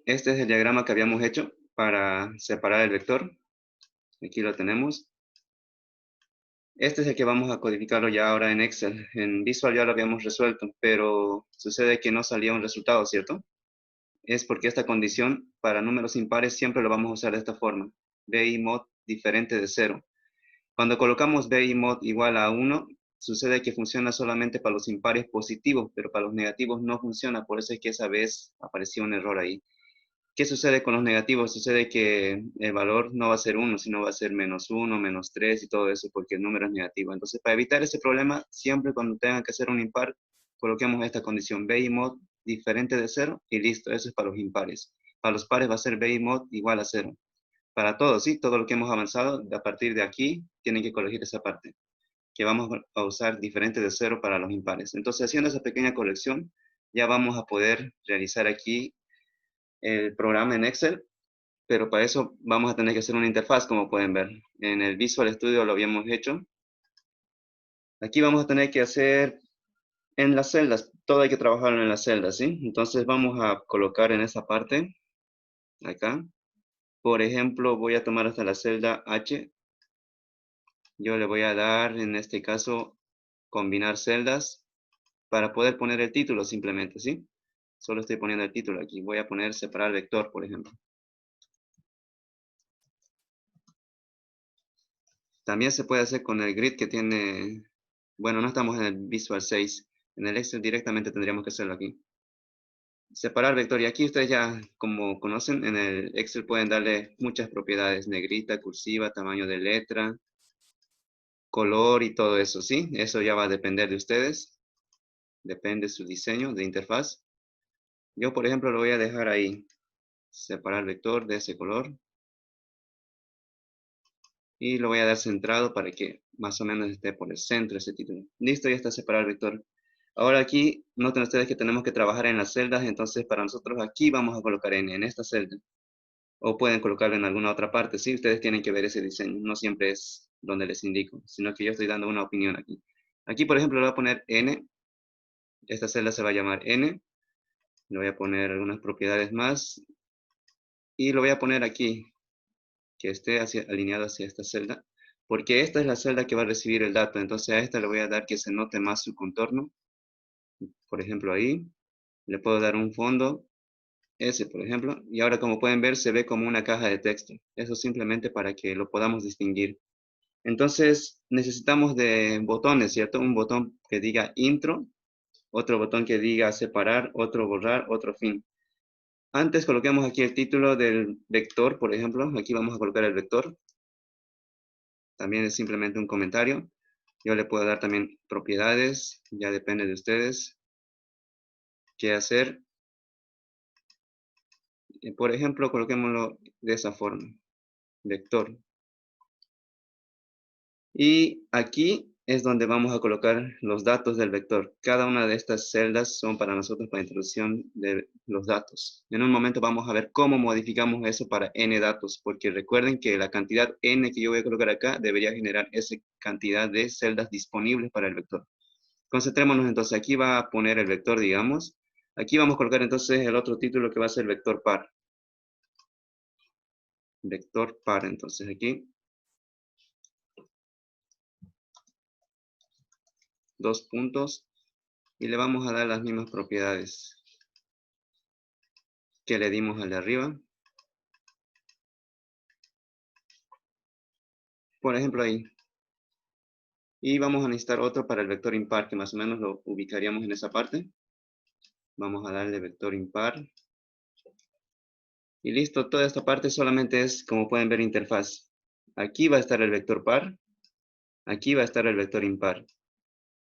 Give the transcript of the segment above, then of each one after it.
Este es el diagrama que habíamos hecho para separar el vector. Aquí lo tenemos. Este es el que vamos a codificarlo ya ahora en Excel. En Visual ya lo habíamos resuelto, pero sucede que no salía un resultado, ¿cierto? Es porque esta condición para números impares siempre lo vamos a usar de esta forma. BI mod diferente de 0. Cuando colocamos BI mod igual a 1, sucede que funciona solamente para los impares positivos, pero para los negativos no funciona. Por eso es que esa vez apareció un error ahí. ¿Qué sucede con los negativos? Sucede que el valor no va a ser 1, sino va a ser -1, -3 y todo eso, porque el número es negativo. Entonces, para evitar ese problema, siempre cuando tengan que hacer un impar, coloquemos esta condición BI mod diferente de 0 y listo, eso es para los impares. Para los pares va a ser BI mod igual a 0. Para todo, ¿sí? Todo lo que hemos avanzado, a partir de aquí, tienen que corregir esa parte, que vamos a usar diferente de 0 para los impares. Entonces, haciendo esa pequeña corrección, ya vamos a poder realizar aquí el programa en Excel, pero para eso vamos a tener que hacer una interfaz, como pueden ver. En el Visual Studio lo habíamos hecho. Aquí vamos a tener que hacer en las celdas, todo hay que trabajarlo en las celdas, ¿sí? Entonces vamos a colocar en esa parte, acá. Por ejemplo, voy a tomar hasta la celda H. Yo le voy a dar, en este caso, combinar celdas para poder poner el título simplemente, ¿sí? Solo estoy poniendo el título aquí. Voy a poner separar vector, por ejemplo. También se puede hacer con el grid que tiene, bueno, no estamos en el Visual 6. En el Excel directamente tendríamos que hacerlo aquí. Separar vector. Y aquí ustedes ya, como conocen, en el Excel pueden darle muchas propiedades. Negrita, cursiva, tamaño de letra, color y todo eso, ¿sí? Eso ya va a depender de ustedes. Depende de su diseño de interfaz. Yo, por ejemplo, lo voy a dejar ahí. Separar vector de ese color. Y lo voy a dar centrado para que más o menos esté por el centro ese título. Listo, ya está separado el vector. Ahora aquí, noten ustedes que tenemos que trabajar en las celdas, entonces para nosotros aquí vamos a colocar N, en esta celda. O pueden colocarlo en alguna otra parte, sí, ustedes tienen que ver ese diseño, no siempre es donde les indico, sino que yo estoy dando una opinión aquí. Aquí, por ejemplo, le voy a poner N, esta celda se va a llamar N, le voy a poner algunas propiedades más, y lo voy a poner aquí, que esté alineado hacia esta celda, porque esta es la celda que va a recibir el dato, entonces a esta le voy a dar que se note más su contorno, por ejemplo ahí, le puedo dar un fondo, ese por ejemplo, y ahora como pueden ver se ve como una caja de texto, eso simplemente para que lo podamos distinguir. Entonces necesitamos de botones, ¿cierto? Un botón que diga intro, otro botón que diga separar, otro borrar, otro fin. Antes coloquemos aquí el título del vector, por ejemplo, aquí vamos a colocar el vector, también es simplemente un comentario. Yo le puedo dar también propiedades, ya depende de ustedes qué hacer. Por ejemplo, coloquémoslo de esa forma, vector. Y aquí es donde vamos a colocar los datos del vector. Cada una de estas celdas son para nosotros para introducción de los datos. En un momento vamos a ver cómo modificamos eso para n datos, porque recuerden que la cantidad n que yo voy a colocar acá debería generar esa cantidad de celdas disponibles para el vector. Concentrémonos entonces, aquí va a poner el vector, digamos. Aquí vamos a colocar entonces el otro título que va a ser vector par. Vector par, entonces aquí. Dos puntos. Y le vamos a dar las mismas propiedades que le dimos al de arriba. Por ejemplo ahí. Y vamos a necesitar otro para el vector impar, que más o menos lo ubicaríamos en esa parte. Vamos a darle vector impar. Y listo, toda esta parte solamente es, como pueden ver, interfaz. Aquí va a estar el vector par. Aquí va a estar el vector impar.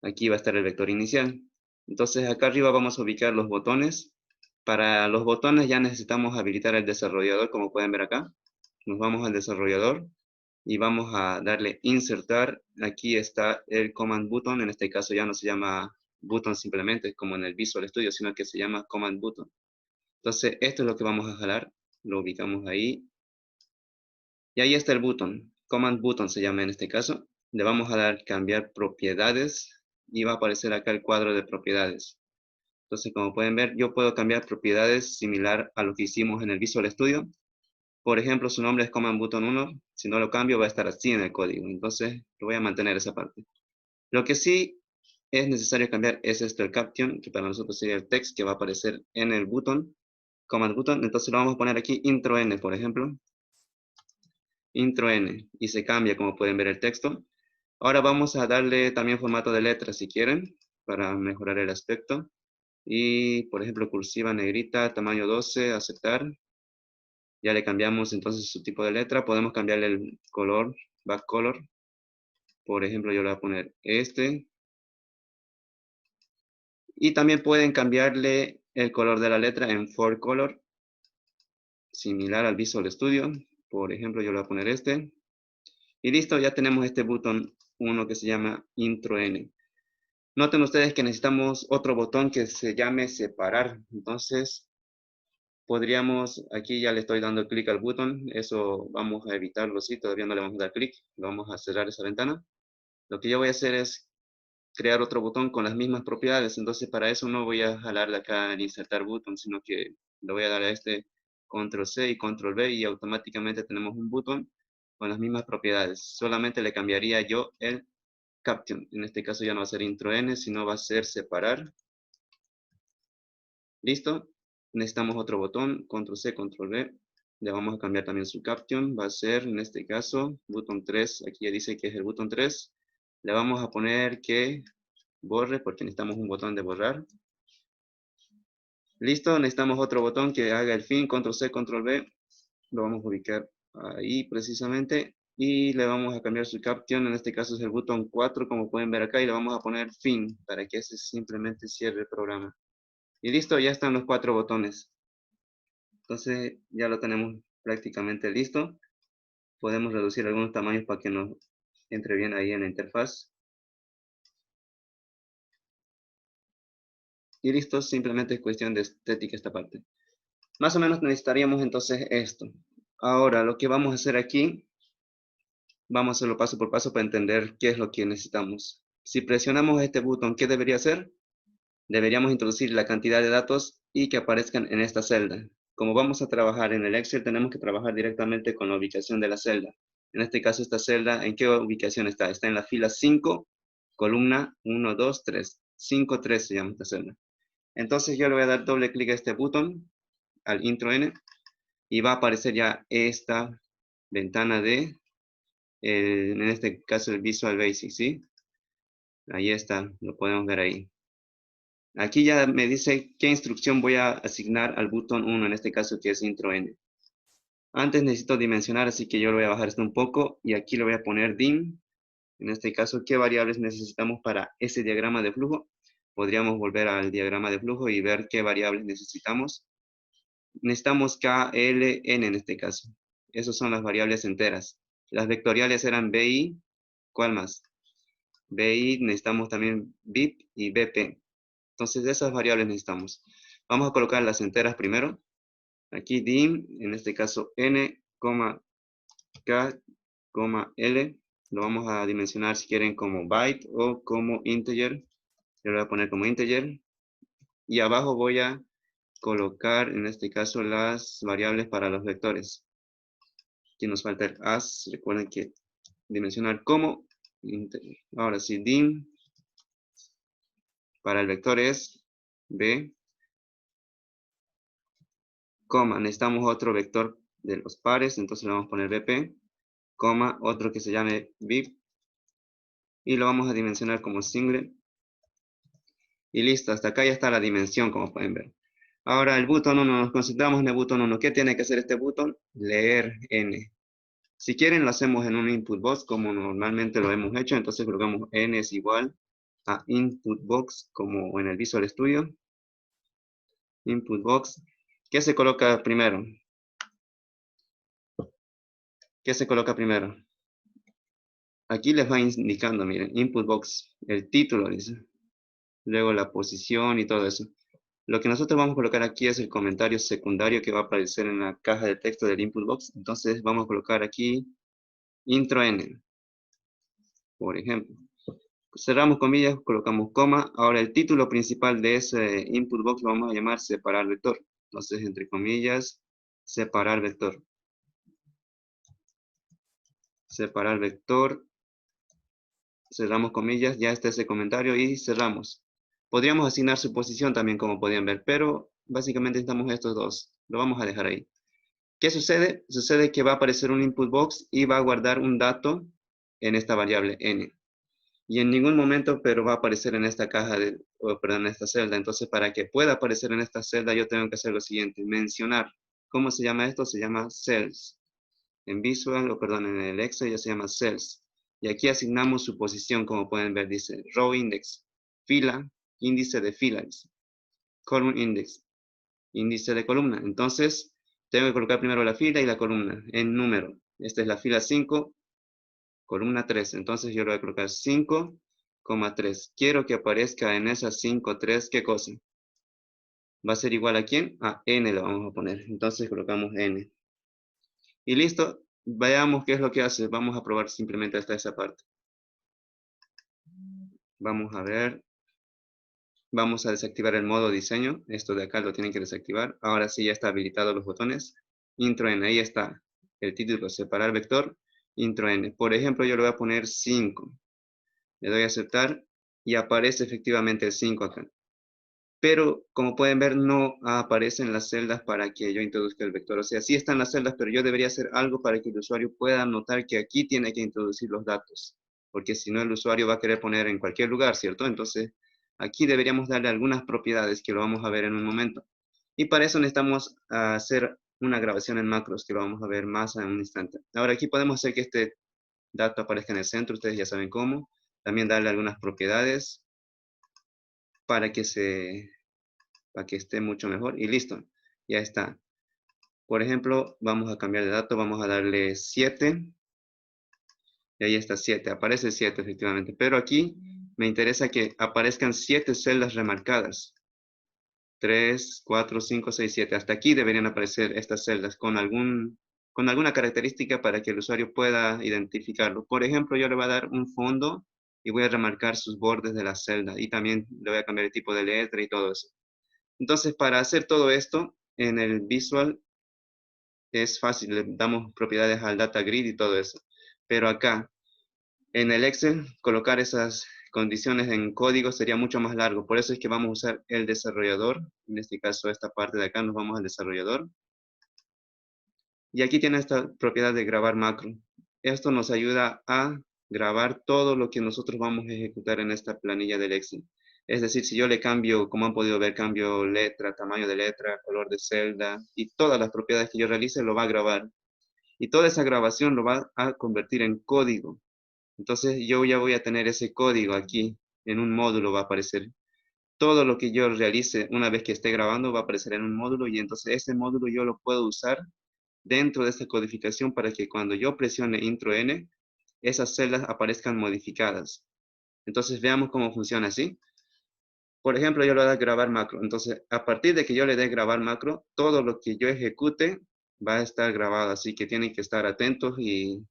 Aquí va a estar el vector inicial. Entonces acá arriba vamos a ubicar los botones. Para los botones ya necesitamos habilitar el desarrollador, como pueden ver acá. Nos vamos al desarrollador y vamos a darle insertar. Aquí está el command button, en este caso ya no se llama button simplemente como en el Visual Studio, sino que se llama command button. Entonces esto es lo que vamos a jalar, lo ubicamos ahí. Y ahí está el button, command button se llama en este caso. Le vamos a dar cambiar propiedades y va a aparecer acá el cuadro de propiedades. Entonces, como pueden ver, yo puedo cambiar propiedades similar a lo que hicimos en el Visual Studio. Por ejemplo, su nombre es Command Button 1. Si no lo cambio, va a estar así en el código. Entonces, lo voy a mantener esa parte. Lo que sí es necesario cambiar es esto, el caption, que para nosotros sería el text que va a aparecer en el button, Command Button. Entonces lo vamos a poner aquí intro N, por ejemplo. Intro N. Y se cambia, como pueden ver, el texto. Ahora vamos a darle también formato de letra, si quieren, para mejorar el aspecto. Y, por ejemplo, cursiva negrita, tamaño 12, aceptar. Ya le cambiamos entonces su tipo de letra. Podemos cambiarle el color, back color. Por ejemplo, yo le voy a poner este. Y también pueden cambiarle el color de la letra en font color, similar al Visual Studio. Por ejemplo, yo le voy a poner este. Y listo, ya tenemos este botón 1 que se llama Intro N. Noten ustedes que necesitamos otro botón que se llame separar. Entonces, podríamos, aquí ya le estoy dando clic al botón. Eso vamos a evitarlo, sí, todavía no le vamos a dar clic. Lo vamos a cerrar esa ventana. Lo que yo voy a hacer es crear otro botón con las mismas propiedades. Entonces, para eso no voy a jalarle acá el insertar button, sino que le voy a dar a este control C y control V y automáticamente tenemos un botón con las mismas propiedades. Solamente le cambiaría yo el caption. En este caso ya no va a ser intro N, sino va a ser separar. Listo. Necesitamos otro botón, control C, control V. Le vamos a cambiar también su caption. Va a ser, en este caso, botón 3. Aquí ya dice que es el botón 3. Le vamos a poner que borre, porque necesitamos un botón de borrar. Listo, necesitamos otro botón que haga el fin, control C, control V. Lo vamos a ubicar ahí precisamente. Y le vamos a cambiar su caption, en este caso es el botón 4, como pueden ver acá, y le vamos a poner fin, para que ese simplemente cierre el programa. Y listo, ya están los 4 botones. Entonces ya lo tenemos prácticamente listo. Podemos reducir algunos tamaños para que nos entre bien ahí en la interfaz. Y listo, simplemente es cuestión de estética esta parte. Más o menos necesitaríamos entonces esto. Ahora, lo que vamos a hacer aquí, vamos a hacerlo paso por paso para entender qué es lo que necesitamos. Si presionamos este botón, ¿qué debería hacer? Deberíamos introducir la cantidad de datos y que aparezcan en esta celda. Como vamos a trabajar en el Excel, tenemos que trabajar directamente con la ubicación de la celda. En este caso, esta celda, ¿en qué ubicación está? Está en la fila 5, columna 1, 2, 3. 5, 3 se llama esta celda. Entonces yo le voy a dar doble clic a este botón, al intro N, y va a aparecer ya esta ventana de, en este caso, el Visual Basic, ¿sí? Ahí está, lo podemos ver ahí. Aquí ya me dice qué instrucción voy a asignar al botón 1, en este caso que es intro N. Antes necesito dimensionar, así que yo lo voy a bajar esto un poco y aquí le voy a poner dim. En este caso, ¿qué variables necesitamos para ese diagrama de flujo? Podríamos volver al diagrama de flujo y ver qué variables necesitamos. Necesitamos KLN en este caso. Esas son las variables enteras. Las vectoriales eran BI. ¿Cuál más? BI, necesitamos también BIP y BP. Entonces, de esas variables necesitamos. Vamos a colocar las enteras primero. Aquí dim, en este caso n, k, l. Lo vamos a dimensionar si quieren como byte o como integer. Yo lo voy a poner como integer. Y abajo voy a colocar, en este caso, las variables para los vectores. Aquí nos falta el as. Recuerden que dimensionar como. Ahora sí, dim. Para el vector es b, coma. Necesitamos otro vector de los pares, entonces le vamos a poner bp, coma, otro que se llame bip. Y lo vamos a dimensionar como single. Y listo, hasta acá ya está la dimensión, como pueden ver. Ahora el botón 1, nos concentramos en el botón 1. ¿Qué tiene que hacer este botón? Leer n. Si quieren, lo hacemos en un input box, como normalmente lo hemos hecho. Entonces colocamos n es igual a input box, como en el Visual Studio. Input box. ¿Qué se coloca primero? ¿Qué se coloca primero? Aquí les va indicando, miren, input box, el título, dice. Luego la posición y todo eso. Lo que nosotros vamos a colocar aquí es el comentario secundario que va a aparecer en la caja de texto del input box. Entonces vamos a colocar aquí intro n, por ejemplo. Cerramos comillas, colocamos coma. Ahora el título principal de ese input box lo vamos a llamar separar vector. Entonces, entre comillas, separar vector. Separar vector. Cerramos comillas, ya está ese comentario y cerramos. Podríamos asignar su posición también, como podían ver, pero básicamente necesitamos estos dos. Lo vamos a dejar ahí. ¿Qué sucede? Sucede que va a aparecer un input box y va a guardar un dato en esta variable n. Y en ningún momento, pero va a aparecer en esta caja, perdón, en esta celda. Entonces, para que pueda aparecer en esta celda, yo tengo que hacer lo siguiente, mencionar. ¿Cómo se llama esto? Se llama cells. En Visual, o perdón, en el Excel ya se llama cells. Y aquí asignamos su posición, como pueden ver, dice row index, fila, índice de filas, column index, índice de columna. Entonces, tengo que colocar primero la fila y la columna en número. Esta es la fila 5, columna 3. Entonces, yo le voy a colocar 5,3. Quiero que aparezca en esa 5,3, ¿qué cosa? ¿Va a ser igual a quién? A n le vamos a poner. Entonces, colocamos n. Y listo. Veamos qué es lo que hace. Vamos a probar simplemente hasta esa parte. Vamos a ver. Vamos a desactivar el modo diseño. Esto de acá lo tienen que desactivar. Ahora sí ya está habilitado los botones. Intro N, ahí está. El título, separar vector. Intro N. Por ejemplo, yo le voy a poner 5. Le doy a aceptar y aparece efectivamente el 5 acá. Pero como pueden ver, no aparecen las celdas para que yo introduzca el vector. O sea, sí están las celdas, pero yo debería hacer algo para que el usuario pueda notar que aquí tiene que introducir los datos. Porque si no, el usuario va a querer poner en cualquier lugar, ¿cierto? Entonces, aquí deberíamos darle algunas propiedades que lo vamos a ver en un momento. Y para eso necesitamos hacer una grabación en macros, que lo vamos a ver más en un instante. Ahora, aquí podemos hacer que este dato aparezca en el centro, ustedes ya saben cómo. También darle algunas propiedades para que esté mucho mejor y listo, ya está. Por ejemplo, vamos a cambiar de dato, vamos a darle 7 y ahí está 7, aparece 7 efectivamente, pero aquí me interesa que aparezcan 7 celdas remarcadas. 3, 4, 5, 6, 7. Hasta aquí deberían aparecer estas celdas con alguna característica para que el usuario pueda identificarlo. Por ejemplo, yo le voy a dar un fondo y voy a remarcar sus bordes de la celda y también le voy a cambiar el tipo de letra y todo eso. Entonces, para hacer todo esto, en el Visual es fácil, le damos propiedades al data grid y todo eso. Pero acá, en el Excel, colocar esas condiciones en código sería mucho más largo. Por eso es que vamos a usar el desarrollador. En este caso, esta parte de acá nos vamos al desarrollador. Y aquí tiene esta propiedad de grabar macro. Esto nos ayuda a grabar todo lo que nosotros vamos a ejecutar en esta planilla del Excel. Es decir, si yo le cambio, como han podido ver, cambio letra, tamaño de letra, color de celda y todas las propiedades que yo realice, lo va a grabar. Y toda esa grabación lo va a convertir en código. Entonces yo ya voy a tener ese código aquí, en un módulo va a aparecer. Todo lo que yo realice una vez que esté grabando va a aparecer en un módulo y entonces ese módulo yo lo puedo usar dentro de esta codificación para que cuando yo presione intro N, esas celdas aparezcan modificadas. Entonces veamos cómo funciona así. Por ejemplo, yo le voy a dar grabar macro. Entonces, a partir de que yo le dé grabar macro, todo lo que yo ejecute va a estar grabado. Así que tienen que estar atentos y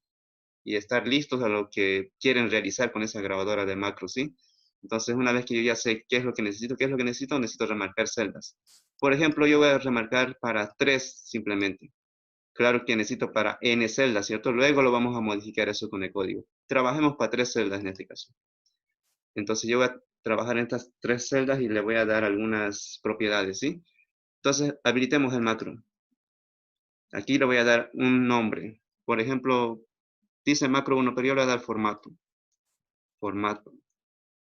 estar listos a lo que quieren realizar con esa grabadora de macro, ¿sí? Entonces, una vez que yo ya sé qué es lo que necesito remarcar celdas. Por ejemplo, yo voy a remarcar para 3 simplemente. Claro que necesito para n celdas, ¿cierto? Luego lo vamos a modificar eso con el código. Trabajemos para 3 celdas en este caso. Entonces yo voy a trabajar en estas 3 celdas y le voy a dar algunas propiedades, ¿sí? Entonces habilitemos el macro. Aquí le voy a dar un nombre. Por ejemplo, dice macro 1, pero yo le voy a dar formato. Formato.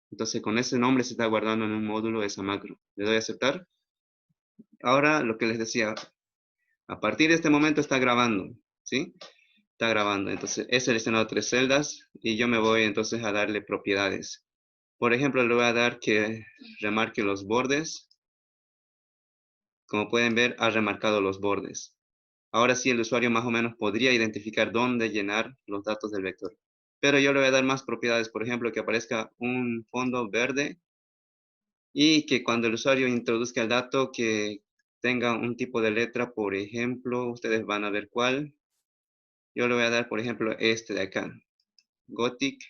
Entonces con ese nombre se está guardando en un módulo esa macro. Le doy a aceptar. Ahora lo que les decía, a partir de este momento está grabando, ¿sí? Está grabando. Entonces he seleccionado 3 celdas y yo me voy entonces a darle propiedades. Por ejemplo, le voy a dar que remarque los bordes. Como pueden ver, ha remarcado los bordes. Ahora sí, el usuario más o menos podría identificar dónde llenar los datos del vector. Pero yo le voy a dar más propiedades, por ejemplo, que aparezca un fondo verde y que cuando el usuario introduzca el dato que tenga un tipo de letra, por ejemplo, ustedes van a ver cuál. Yo le voy a dar, por ejemplo, este de acá, Gothic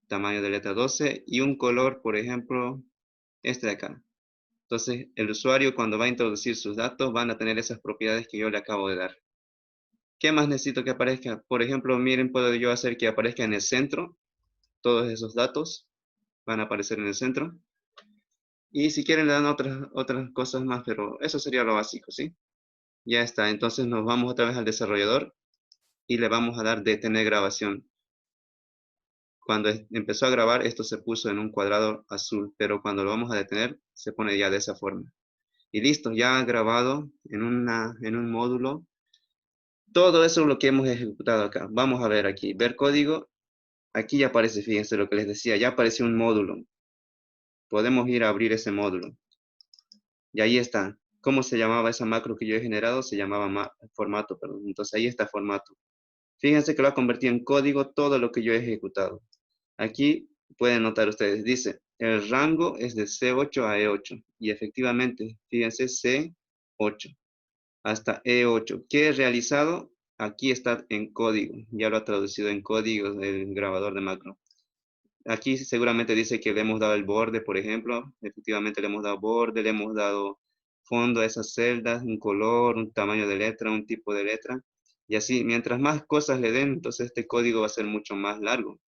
tamaño de letra 12 y un color, por ejemplo, este de acá. Entonces, el usuario cuando va a introducir sus datos van a tener esas propiedades que yo le acabo de dar. ¿Qué más necesito que aparezca? Por ejemplo, miren, puedo yo hacer que aparezca en el centro. Todos esos datos van a aparecer en el centro. Y si quieren le dan otras cosas más, pero eso sería lo básico, ¿sí? Ya está, entonces nos vamos otra vez al desarrollador y le vamos a dar detener grabación. Cuando empezó a grabar, esto se puso en un cuadrado azul, pero cuando lo vamos a detener, se pone ya de esa forma. Y listo, ya grabado en un módulo. Todo eso es lo que hemos ejecutado acá. Vamos a ver aquí, ver código. Aquí ya aparece, fíjense lo que les decía, ya apareció un módulo. Podemos ir a abrir ese módulo. Y ahí está. ¿Cómo se llamaba esa macro que yo he generado? Se llamaba formato, perdón. Entonces ahí está formato. Fíjense que lo ha convertido en código todo lo que yo he ejecutado. Aquí pueden notar ustedes, dice, el rango es de C8 a E8. Y efectivamente, fíjense, C8 hasta E8. ¿Qué he realizado? Aquí está en código. Ya lo ha traducido en código el grabador de macro. Aquí seguramente dice que le hemos dado el borde, por ejemplo. Efectivamente le hemos dado borde, le hemos dado fondo a esas celdas, un color, un tamaño de letra, un tipo de letra. Y así, mientras más cosas le den, entonces este código va a ser mucho más largo.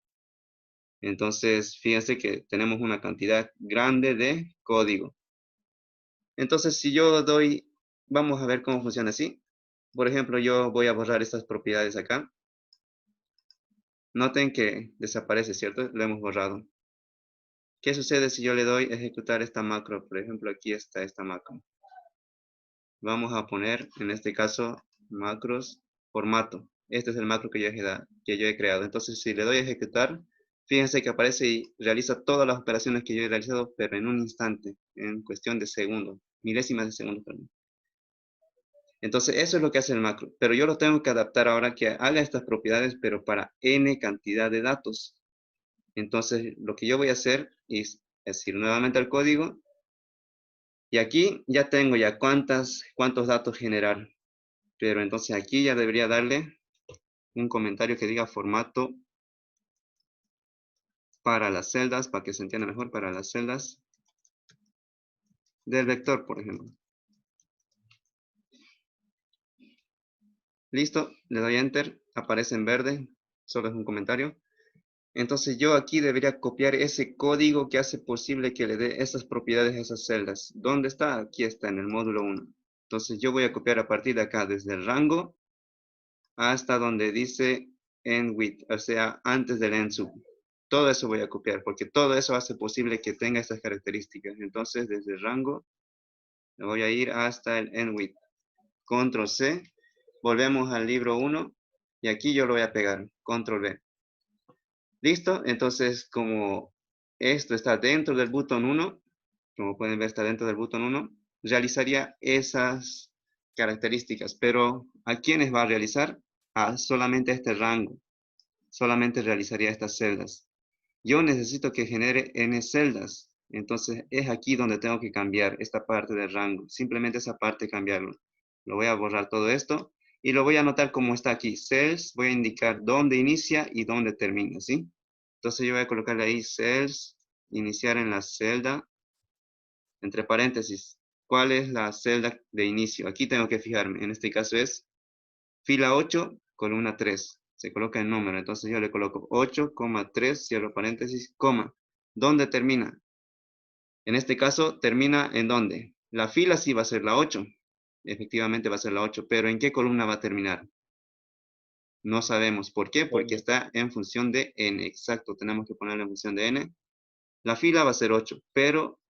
Entonces, fíjense que tenemos una cantidad grande de código. Entonces, si yo doy, vamos a ver cómo funciona así. Por ejemplo, yo voy a borrar estas propiedades acá. Noten que desaparece, ¿cierto? Lo hemos borrado. ¿Qué sucede si yo le doy ejecutar esta macro? Por ejemplo, aquí está esta macro. Vamos a poner, en este caso, macros formato. Este es el macro que yo he creado. Entonces, si le doy a ejecutar, fíjense que aparece y realiza todas las operaciones que yo he realizado, pero en un instante, en cuestión de segundos, milésimas de segundo, perdón. Entonces, eso es lo que hace el macro. Pero yo lo tengo que adaptar ahora que haga estas propiedades, pero para n cantidad de datos. Entonces, lo que yo voy a hacer es ir nuevamente al código. Y aquí ya tengo ya cuántos datos generar. Pero entonces aquí ya debería darle un comentario que diga formato para las celdas, para que se entienda mejor, para las celdas del vector, por ejemplo. Listo, le doy Enter, aparece en verde, solo es un comentario. Entonces yo aquí debería copiar ese código que hace posible que le dé esas propiedades a esas celdas. ¿Dónde está? Aquí está, en el módulo 1. Entonces yo voy a copiar a partir de acá, desde el rango hasta donde dice end with, o sea, antes del end sub. Todo eso voy a copiar, porque todo eso hace posible que tenga estas características. Entonces, desde el rango, me voy a ir hasta el end with. Control C, volvemos al libro 1, y aquí yo lo voy a pegar, Control V. ¿Listo? Entonces, como esto está dentro del botón 1, como pueden ver está dentro del botón 1, realizaría esas características, pero ¿a quiénes va a realizar? A solamente este rango, solamente realizaría estas celdas. Yo necesito que genere n celdas, entonces es aquí donde tengo que cambiar esta parte del rango, simplemente esa parte cambiarlo. Lo voy a borrar todo esto y lo voy a anotar como está aquí, cells, voy a indicar dónde inicia y dónde termina, ¿sí? Entonces yo voy a colocarle ahí cells, iniciar en la celda, entre paréntesis, ¿cuál es la celda de inicio? Aquí tengo que fijarme, en este caso es fila 8, columna 3. Se coloca el número, entonces yo le coloco 8,3, cierro paréntesis, coma. ¿Dónde termina? En este caso, ¿termina en dónde? La fila sí va a ser la 8. Efectivamente va a ser la 8, pero ¿en qué columna va a terminar? No sabemos. ¿Por qué? Porque está en función de n. Exacto, tenemos que ponerlo en función de n. La fila va a ser 8, pero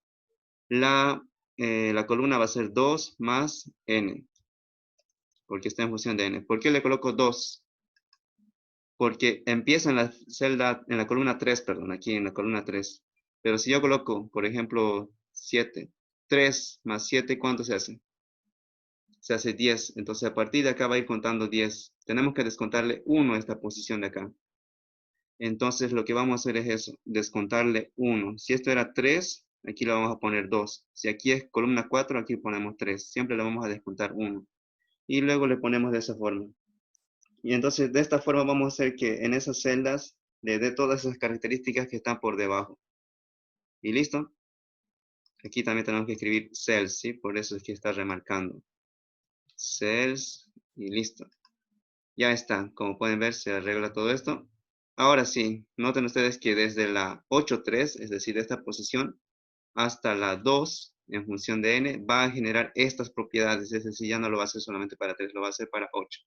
la columna va a ser 2 más n, porque está en función de n. ¿Por qué le coloco 2? Porque empieza en la celda, en la columna 3, perdón, aquí en la columna 3. Pero si yo coloco, por ejemplo, 7, 3 más 7, ¿cuánto se hace? Se hace 10. Entonces, a partir de acá va a ir contando 10. Tenemos que descontarle 1 a esta posición de acá. Entonces, lo que vamos a hacer es eso, descontarle 1. Si esto era 3, aquí le vamos a poner 2. Si aquí es columna 4, aquí ponemos 3. Siempre le vamos a descontar 1. Y luego le ponemos de esa forma. Y entonces, de esta forma vamos a hacer que en esas celdas le dé todas esas características que están por debajo. Y listo. Aquí también tenemos que escribir cells, ¿sí? Por eso es que está remarcando. Cells y listo. Ya está. Como pueden ver, se arregla todo esto. Ahora sí, noten ustedes que desde la 8.3, es decir, de esta posición, hasta la 2, en función de n, va a generar estas propiedades. Es decir, ya no lo va a hacer solamente para 3, lo va a hacer para 8.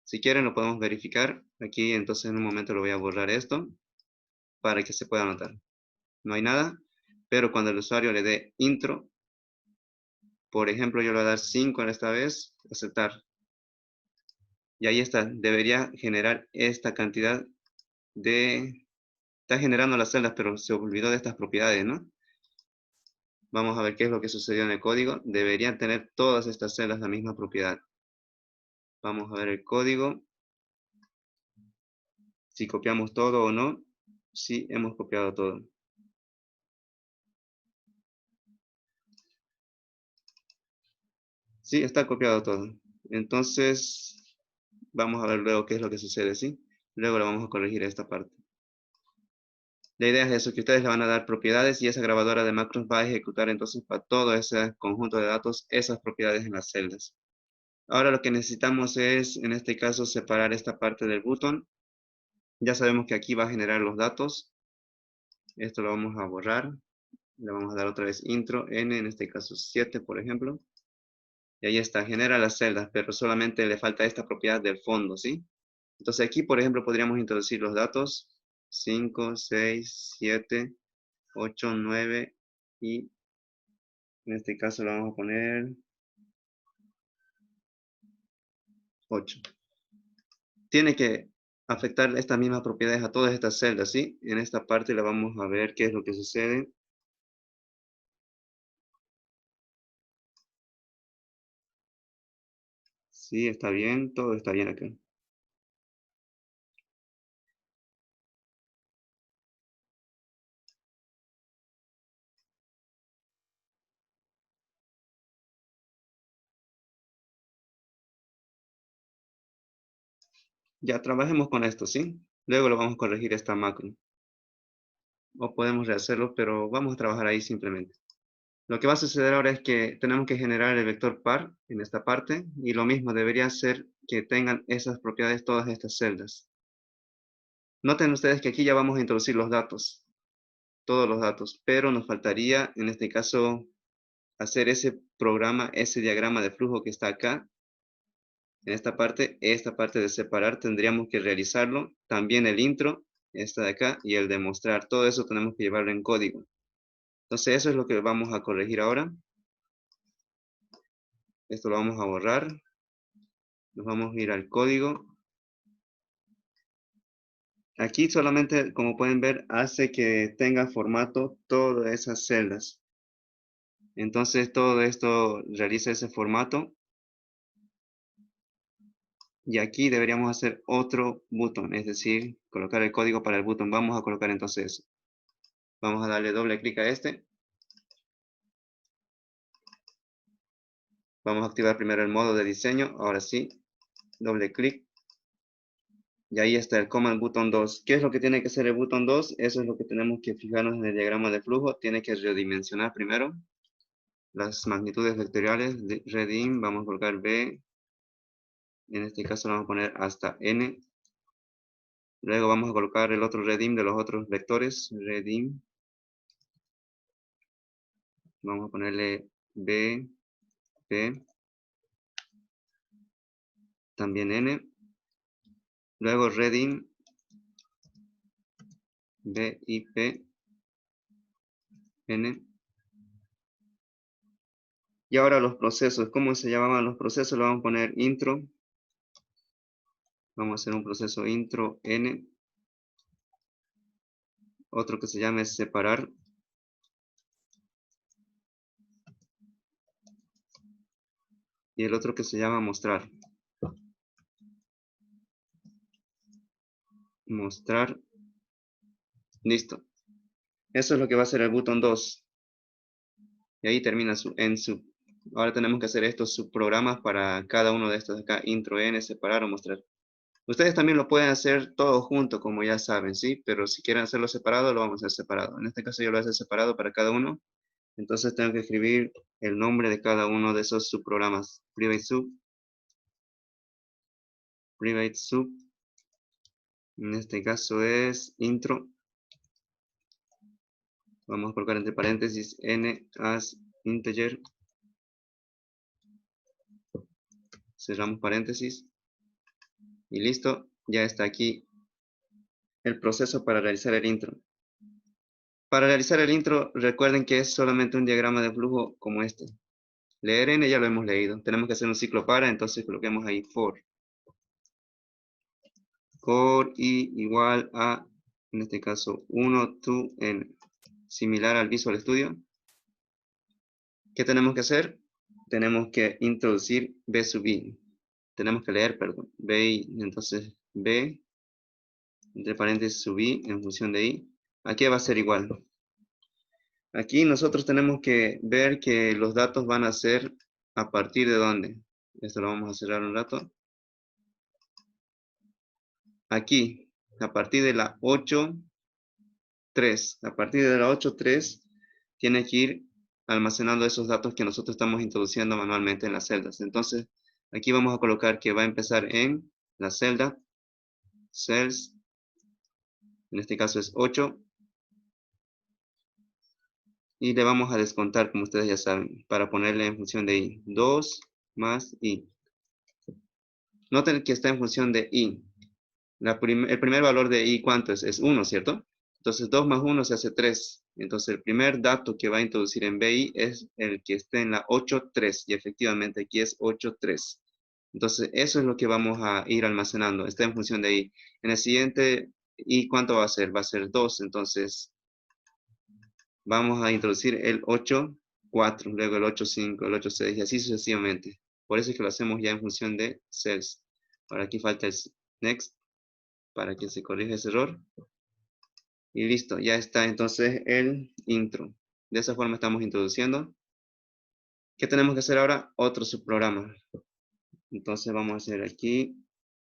Si quieren, lo podemos verificar. Aquí, entonces, en un momento lo voy a borrar esto para que se pueda notar. No hay nada, pero cuando el usuario le dé intro, por ejemplo, yo le voy a dar 5 en esta vez, aceptar. Y ahí está, debería generar esta cantidad de... Está generando las celdas, pero se olvidó de estas propiedades, ¿no? Vamos a ver qué es lo que sucedió en el código. Deberían tener todas estas celdas la misma propiedad. Vamos a ver el código. Si copiamos todo o no. Sí, hemos copiado todo. Sí, está copiado todo. Entonces, vamos a ver luego qué es lo que sucede, ¿sí? Luego lo vamos a corregir esta parte. La idea es eso, que ustedes le van a dar propiedades y esa grabadora de macros va a ejecutar entonces para todo ese conjunto de datos esas propiedades en las celdas. Ahora lo que necesitamos es, en este caso, separar esta parte del botón. Ya sabemos que aquí va a generar los datos. Esto lo vamos a borrar. Le vamos a dar otra vez intro n, en este caso 7, por ejemplo. Y ahí está, genera las celdas, pero solamente le falta esta propiedad del fondo, ¿sí? Entonces aquí, por ejemplo, podríamos introducir los datos 5, 6, 7, 8, 9 y en este caso le vamos a poner 8. Tiene que afectar estas mismas propiedades a todas estas celdas, ¿sí? En esta parte le vamos a ver qué es lo que sucede. Sí, está bien, todo está bien acá. Ya trabajemos con esto, ¿sí? Luego lo vamos a corregir esta macro. O podemos rehacerlo, pero vamos a trabajar ahí simplemente. Lo que va a suceder ahora es que tenemos que generar el vector par en esta parte y lo mismo debería ser que tengan esas propiedades todas estas celdas. Noten ustedes que aquí ya vamos a introducir los datos, todos los datos, pero nos faltaría en este caso hacer ese programa, ese diagrama de flujo que está acá. En esta parte de separar tendríamos que realizarlo. También el intro, esta de acá, y el de mostrar. Todo eso tenemos que llevarlo en código. Entonces eso es lo que vamos a corregir ahora. Esto lo vamos a borrar. Nos vamos a ir al código. Aquí solamente, como pueden ver, hace que tenga formato todas esas celdas. Entonces todo esto realiza ese formato. Y aquí deberíamos hacer otro botón, es decir, colocar el código para el botón. Vamos a colocar entonces eso. Vamos a darle doble clic a este. Vamos a activar primero el modo de diseño. Ahora sí, doble clic. Y ahí está el Command Button 2. ¿Qué es lo que tiene que hacer el botón 2? Eso es lo que tenemos que fijarnos en el diagrama de flujo. Tiene que redimensionar primero las magnitudes vectoriales. Redim, vamos a colocar B. En este caso lo vamos a poner hasta N. Luego vamos a colocar el otro redim de los otros vectores. Redim. Vamos a ponerle B, P. También N. Luego redim. B, I, P. N. Y ahora los procesos. ¿Cómo se llamaban los procesos? Le vamos a poner intro. Vamos a hacer un proceso intro N. Otro que se llame separar. Y el otro que se llama mostrar. Mostrar. Listo. Eso es lo que va a hacer el botón 2. Y ahí termina su en sub. Ahora tenemos que hacer estos subprogramas para cada uno de estos de acá. Intro N, separar o mostrar. Ustedes también lo pueden hacer todo junto, como ya saben, ¿sí? Pero si quieren hacerlo separado, lo vamos a hacer separado. En este caso yo lo voy a hacer separado para cada uno. Entonces tengo que escribir el nombre de cada uno de esos subprogramas. Private sub. En este caso es intro. Vamos a colocar entre paréntesis n as integer. Cerramos paréntesis. Y listo. Ya está aquí el proceso para realizar el intro. Para realizar el intro, recuerden que es solamente un diagrama de flujo como este. Leer n ya lo hemos leído. Tenemos que hacer un ciclo para, entonces coloquemos ahí for. For i igual a, en este caso, 1 to n. Similar al Visual Studio. ¿Qué tenemos que hacer? Tenemos que introducir b sub i. Tenemos que leer, perdón. b, entonces b, entre paréntesis sub i en función de i. Aquí va a ser igual. Aquí nosotros tenemos que ver que los datos van a ser a partir de dónde. Esto lo vamos a cerrar un rato. Aquí, a partir de la 8.3. A partir de la 8.3 tiene que ir almacenando esos datos que nosotros estamos introduciendo manualmente en las celdas. Entonces, aquí vamos a colocar que va a empezar en la celda, cells, en este caso es 8, y le vamos a descontar, como ustedes ya saben, para ponerle en función de i. 2 más i. Noten que está en función de i. El primer valor de i, ¿cuánto es? Es 1, ¿cierto? Entonces 2 más 1 se hace 3. Entonces el primer dato que va a introducir en BI es el que esté en la 8.3. Y efectivamente aquí es 8.3. Entonces eso es lo que vamos a ir almacenando. Está en función de i. En el siguiente i, ¿cuánto va a ser? Va a ser 2. Entonces vamos a introducir el 8.4. Luego el 8.5, el 8.6 y así sucesivamente. Por eso es que lo hacemos ya en función de cells. Ahora aquí falta el next para que se corrija ese error. Y listo, ya está entonces el intro. De esa forma estamos introduciendo. ¿Qué tenemos que hacer ahora? Otro subprograma. Entonces vamos a hacer aquí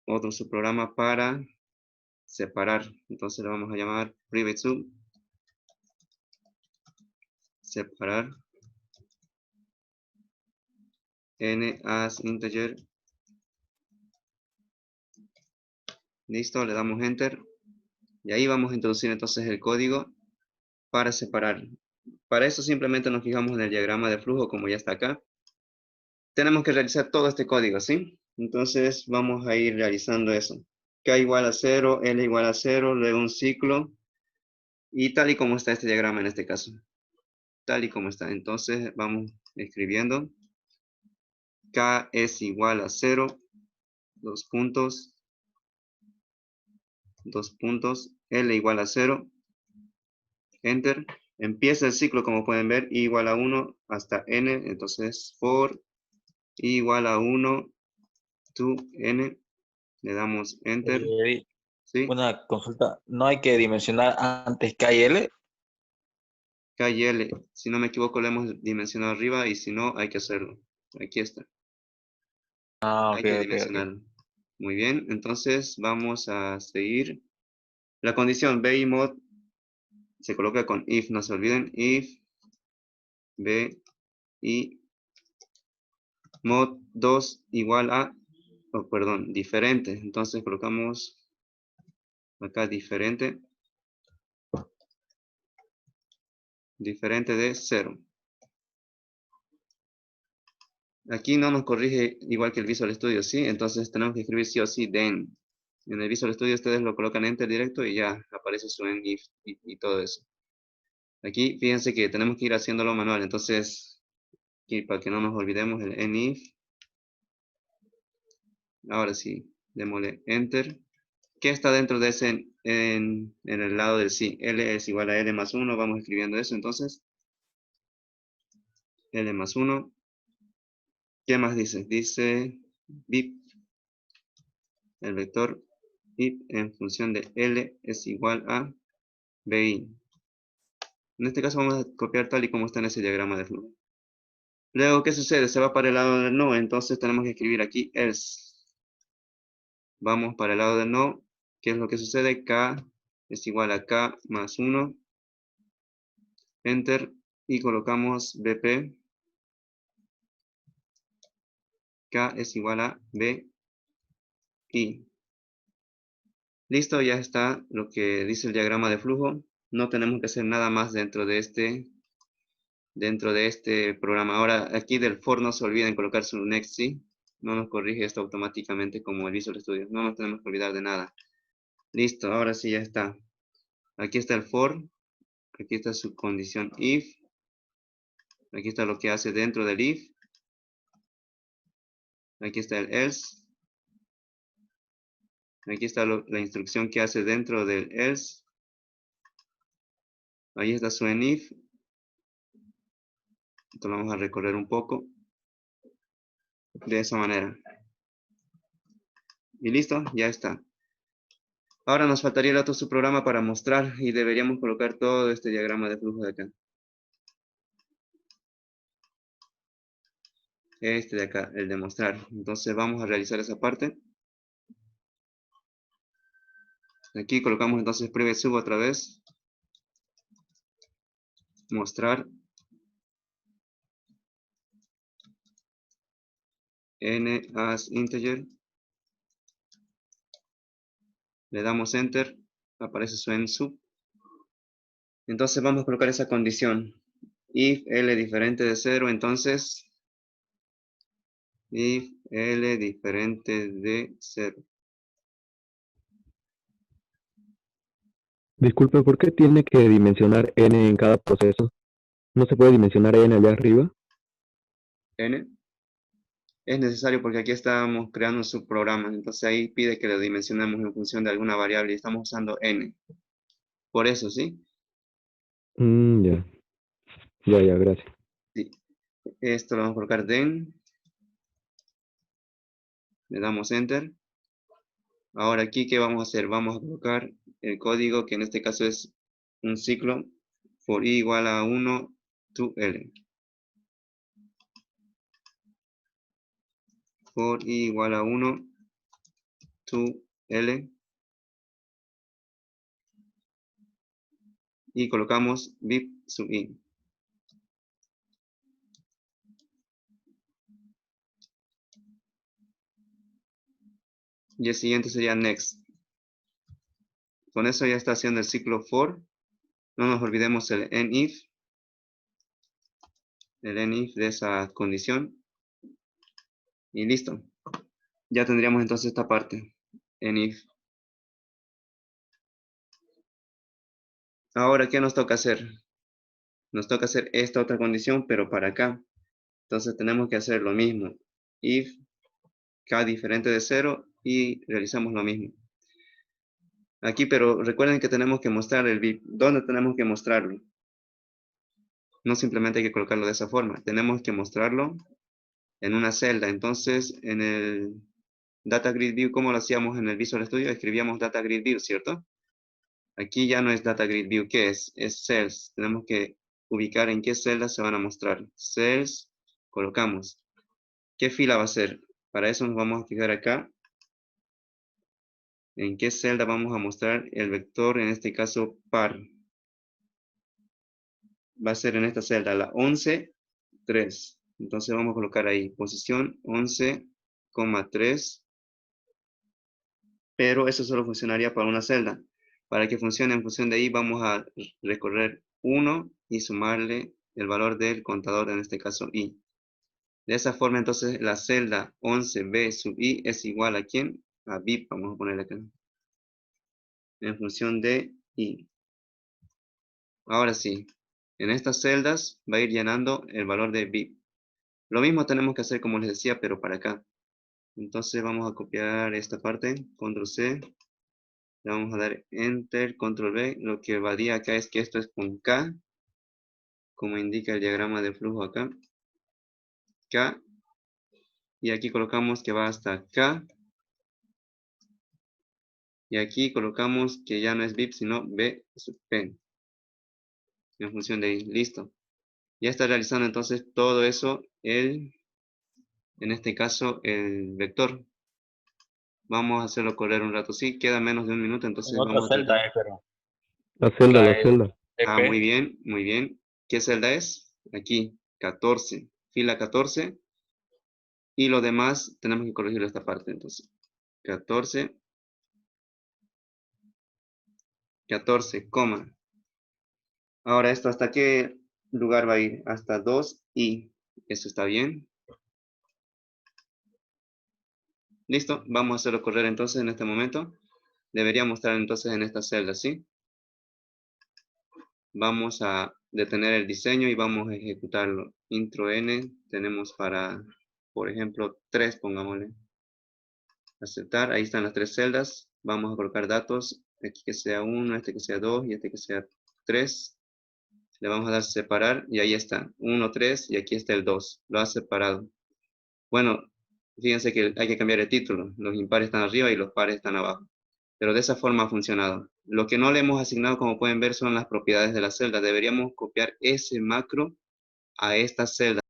otro subprograma para separar. Entonces lo vamos a llamar private sub. Separar. N as integer. Listo, le damos enter. Y ahí vamos a introducir entonces el código para separar. Para eso simplemente nos fijamos en el diagrama de flujo como ya está acá. Tenemos que realizar todo este código, ¿sí? Entonces vamos a ir realizando eso. K igual a 0, L igual a 0, luego un ciclo. Y tal y como está este diagrama en este caso. Tal y como está. Entonces vamos escribiendo. K es igual a 0, 2 puntos, 2 puntos, L igual a 0, Enter. Empieza el ciclo, como pueden ver, I igual a 1 hasta N. Entonces, for I igual a 1 to N. Le damos Enter. ¿Sí? Una consulta, ¿no hay que dimensionar antes K y L? K y L. Si no me equivoco, lo hemos dimensionado arriba y si no, hay que hacerlo. Aquí está. Ah, Hay ok, que ok, ok. dimensionarlo. Muy bien, entonces vamos a seguir. La condición B y mod se coloca con if, no se olviden, if B y mod 2 igual a, oh, perdón, diferente. Entonces colocamos acá diferente, diferente de 0. Aquí no nos corrige igual que el Visual Studio, ¿sí? Entonces tenemos que escribir sí o sí then. En el Visual Studio ustedes lo colocan enter directo y ya aparece su end if y todo eso. Aquí fíjense que tenemos que ir haciéndolo manual, entonces aquí para que no nos olvidemos el end if. Ahora sí, démosle enter. ¿Qué está dentro de ese en el lado del sí? L es igual a L más 1, vamos escribiendo eso entonces. L más 1. ¿Qué más dice? Dice bip, el vector bip en función de L es igual a BI. En este caso vamos a copiar tal y como está en ese diagrama de flujo. Luego, ¿qué sucede? Se va para el lado del no, entonces tenemos que escribir aquí else. Vamos para el lado del no. ¿Qué es lo que sucede? K es igual a K más 1. Enter. Y colocamos BP. K es igual a B. I. Listo, ya está lo que dice el diagrama de flujo. No tenemos que hacer nada más dentro de este programa. Ahora, aquí del for no se olviden colocar su next, ¿sí? No nos corrige esto automáticamente como el Visual Studio. No nos tenemos que olvidar de nada. Listo, ahora sí ya está. Aquí está el for. Aquí está su condición if. Aquí está lo que hace dentro del if. Aquí está el else. Aquí está la instrucción que hace dentro del else. Ahí está su enif. Esto lo vamos a recorrer un poco. De esa manera. Y listo, ya está. Ahora nos faltaría el otro subprograma para mostrar y deberíamos colocar todo este diagrama de flujo de acá. Este de acá, el de mostrar. Entonces vamos a realizar esa parte. Aquí colocamos entonces private sub otra vez. Mostrar. N as integer. Le damos enter. Aparece su en sub. Entonces vamos a colocar esa condición. If L diferente de 0, entonces if L diferente de 0. Disculpe, ¿por qué tiene que dimensionar n en cada proceso? ¿No se puede dimensionar n allá arriba? N. Es necesario porque aquí estamos creando un subprograma. Entonces ahí pide que lo dimensionemos en función de alguna variable y estamos usando n. Por eso, ¿sí? Ya. Ya, gracias. Sí. Esto lo vamos a colocar den. Le damos enter. Ahora aquí, ¿qué vamos a hacer? Vamos a colocar el código que en este caso es un ciclo for i igual a 1 to L. For i igual a 1 to L. Y colocamos bip sub i. Y el siguiente sería next. Con eso ya está haciendo el ciclo for. No nos olvidemos el enif. El enif de esa condición. Y listo. Ya tendríamos entonces esta parte. Enif. Ahora, ¿qué nos toca hacer? Nos toca hacer esta otra condición, pero para acá. Entonces tenemos que hacer lo mismo. If k diferente de 0 y realizamos lo mismo. Aquí, pero recuerden que tenemos que mostrar el bit. ¿Dónde tenemos que mostrarlo? No simplemente hay que colocarlo de esa forma. Tenemos que mostrarlo en una celda. Entonces, en el Data Grid View, ¿cómo lo hacíamos en el Visual Studio? Escribíamos Data Grid View, ¿cierto? Aquí ya no es Data Grid View. ¿Qué es? Es Cells. Tenemos que ubicar en qué celdas se van a mostrar. Cells, colocamos. ¿Qué fila va a ser? Para eso nos vamos a fijar acá. En qué celda vamos a mostrar el vector, en este caso par. Va a ser en esta celda, la 11, 3. Entonces vamos a colocar ahí, posición 11,3. Pero eso solo funcionaría para una celda. Para que funcione en función de ahí, vamos a recorrer 1 y sumarle el valor del contador, en este caso i. De esa forma, entonces, la celda 11b sub i es igual a ¿quién? A BIP, vamos a ponerle acá. En función de i. Ahora sí, en estas celdas va a ir llenando el valor de BIP. Lo mismo tenemos que hacer como les decía, pero para acá. Entonces vamos a copiar esta parte, control C. Le vamos a dar Enter, Control V. Lo que varía acá es que esto es con K, como indica el diagrama de flujo acá. K. Y aquí colocamos que va hasta K. Y aquí colocamos que ya no es BIP, sino B sub P. En función de ahí. Listo. Ya está realizando entonces todo eso, en este caso, el vector. Vamos a hacerlo correr un rato. Sí, queda menos de un minuto, entonces En otra vamos a tratar. celda, pero La la celda. Ah, muy TP. bien, muy bien. ¿Qué celda es? Aquí, 14. Fila 14. Y lo demás tenemos que corregir esta parte, entonces. 14, 14, coma. Ahora, ¿esto hasta qué lugar va a ir? Hasta 2 y eso está bien. Listo, vamos a hacerlo correr entonces en este momento. Debería mostrar entonces en esta celda, ¿sí? Vamos a detener el diseño y vamos a ejecutarlo. Intro N tenemos para, por ejemplo, 3, pongámosle. Aceptar, ahí están las 3 celdas. Vamos a colocar datos, aquí que sea 1, este que sea 2 y este que sea 3. Le vamos a dar separar y ahí está, 1, 3 y aquí está el 2. Lo ha separado. Bueno, fíjense que hay que cambiar el título. Los impares están arriba y los pares están abajo. Pero de esa forma ha funcionado. Lo que no le hemos asignado, como pueden ver, son las propiedades de la celda. Deberíamos copiar ese macro a esta celda.